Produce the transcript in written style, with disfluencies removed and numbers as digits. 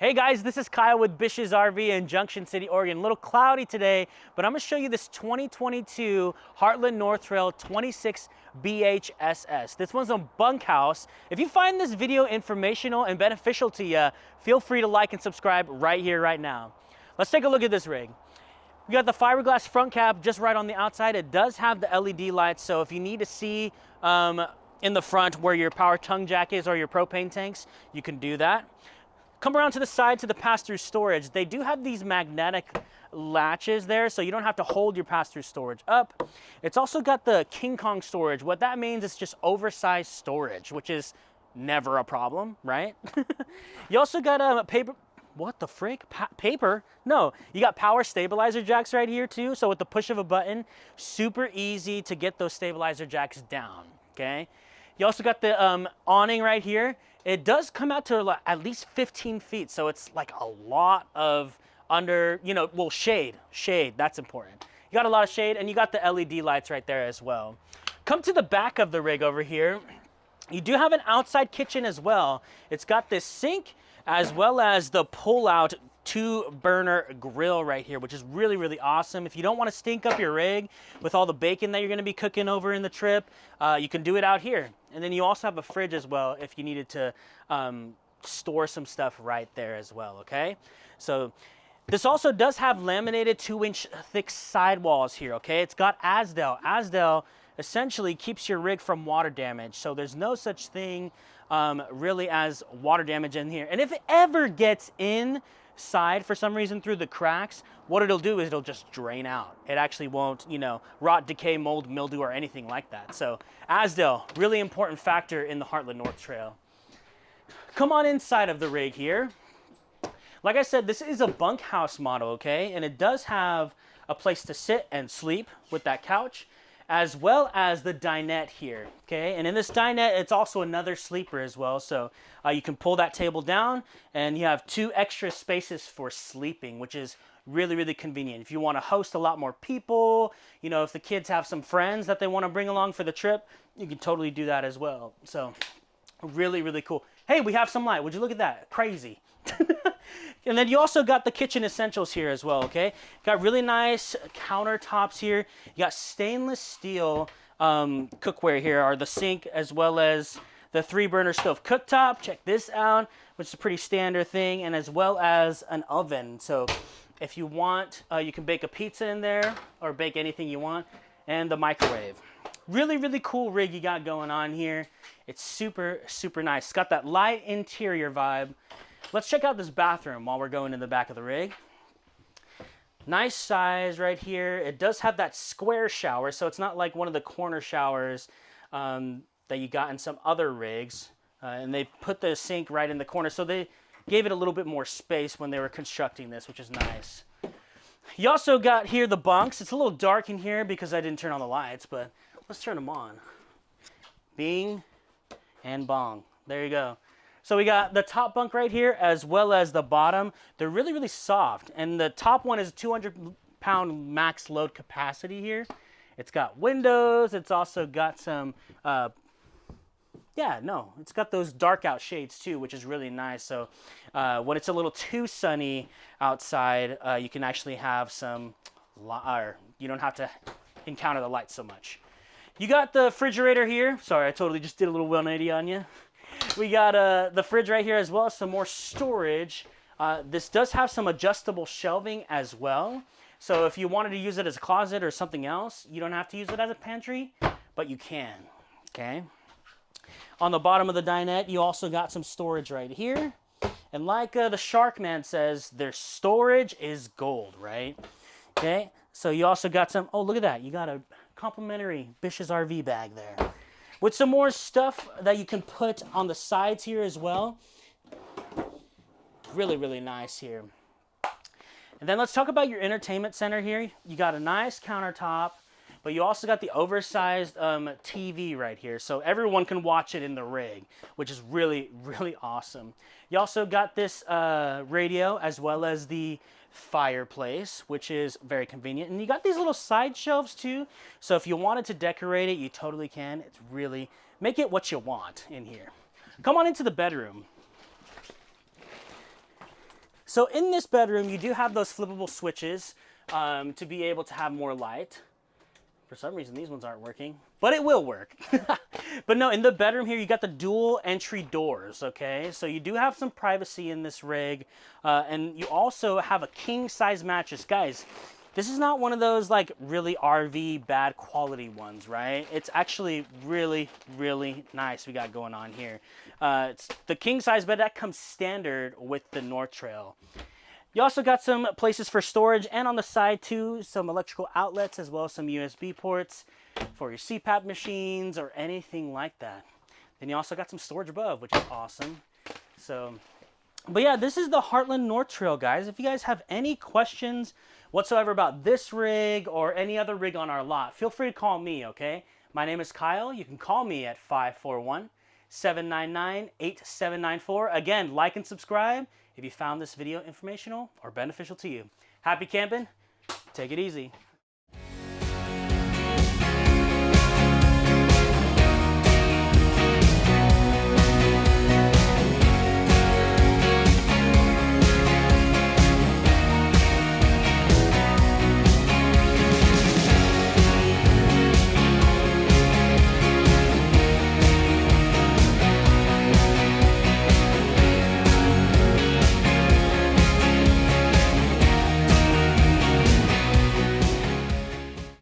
Hey guys, this is Kyle with BISH'S RV in Junction City, Oregon. A little cloudy today, but I'm gonna show you this 2022 Heartland North Trail 26 BHSS. This one's on Bunkhouse. If you find this video informational and beneficial to you, feel free to like and subscribe right here, right now. Let's take a look at this rig. We got the fiberglass front cap just right on the outside. It does have the LED lights, so if you need to see in the front where your power tongue jack is or your propane tanks, you can do that. Come around to the side to the pass-through storage. They do have these magnetic latches there, so you don't have to hold your pass-through storage up. It's also got the King Kong storage. What that means is just oversized storage, which is never a problem, right? You also got a paper, what the frick? Paper? No, you got power stabilizer jacks right here too. So with the push of a button, super easy to get those stabilizer jacks down, okay? You also got the awning right here. It does come out to at least 15 feet, so it's like a lot of shade, that's important. You got a lot of shade, and you got the LED lights right there as well. Come to the back of the rig over here. You do have an outside kitchen as well. It's got this sink as well as the pull-out 2-burner grill right here, which is really, really awesome. If you don't want to stink up your rig with all the bacon that you're going to be cooking over in the trip, you can do it out here. And then you also have a fridge as well if you needed to store some stuff right there as well, okay? So this also does have laminated 2-inch thick sidewalls here, okay? It's got Asdel. Asdel essentially keeps your rig from water damage, so there's no such thing really as water damage in here. And if it ever gets inside for some reason through the cracks, what it'll do is it'll just drain out. It actually won't, rot, decay, mold, mildew, or anything like that. So Asdel, really important factor in the Heartland North Trail. Come on inside of the rig here. Like I said, this is a bunkhouse model, okay? And it does have a place to sit and sleep with that couch, as well as the dinette here, okay? And in this dinette, it's also another sleeper as well. So you can pull that table down and you have 2 extra spaces for sleeping, which is really, really convenient. If you want to host a lot more people, if the kids have some friends that they want to bring along for the trip, you can totally do that as well. So really, really cool. Hey, we have some light. Would you look at that? Crazy. And then you also got the kitchen essentials here as well, okay? Got really nice countertops here. You got stainless steel cookware here, or the sink, as well as the 3-burner stove cooktop. Check this out, which is a pretty standard thing, and as well as an oven. So if you want, you can bake a pizza in there or bake anything you want, and the microwave. Really, really cool rig you got going on here. It's super, super nice. It's got that light interior vibe. Let's check out this bathroom while we're going in the back of the rig. Nice size right here. It does have that square shower, so it's not like one of the corner showers that you got in some other rigs. And they put the sink right in the corner, so they gave it a little bit more space when they were constructing this, which is nice. You also got here the bunks. It's a little dark in here because I didn't turn on the lights, but let's turn them on. Bing and bong. There you go. So we got the top bunk right here as well as the bottom. They're really, really soft. And the top one is 200-pound max load capacity here. It's got windows. It's also got some, it's got those dark out shades too, which is really nice. So when it's a little too sunny outside, you can actually have some, you don't have to encounter the lights so much. You got the refrigerator here. Sorry, I totally just did a little 180 on you. We got the fridge right here as well as some more storage. This does have some adjustable shelving as well. So if you wanted to use it as a closet or something else, you don't have to use it as a pantry, but you can, okay? On the bottom of the dinette, you also got some storage right here. And like the Shark Man says, their storage is gold, right? Okay, so you also got some, oh, look at that. You got a complimentary BISH'S RV bag there, with some more stuff that you can put on the sides here as well. Really, really nice here. And then let's talk about your entertainment center here. You got a nice countertop, but you also got the oversized TV right here, so everyone can watch it in the rig, which is really, really awesome. You also got this radio as well as the fireplace, which is very convenient. And you got these little side shelves too, so if you wanted to decorate it, you totally can. It's really, make it what you want in here. Come on into the bedroom. So in this bedroom, you do have those flippable switches to be able to have more light. For some reason, these ones aren't working, but it will work. But no, in the bedroom here, you got the dual entry doors, okay? So you do have some privacy in this rig, and you also have a king size mattress. Guys, this is not one of those like really RV bad quality ones, right? It's actually really, really nice we got going on here. It's the king size bed that comes standard with the North Trail. You also got some places for storage, and on the side too, some electrical outlets as well as some USB ports for your CPAP machines or anything like that. Then you also got some storage above, which is awesome. So, but yeah, this is the Heartland North Trail, guys. If you guys have any questions whatsoever about this rig or any other rig on our lot, feel free to call me, okay? My name is Kyle. You can call me at 541-799-8794. Again, like and subscribe if you found this video informational or beneficial to you. Happy camping. Take it easy.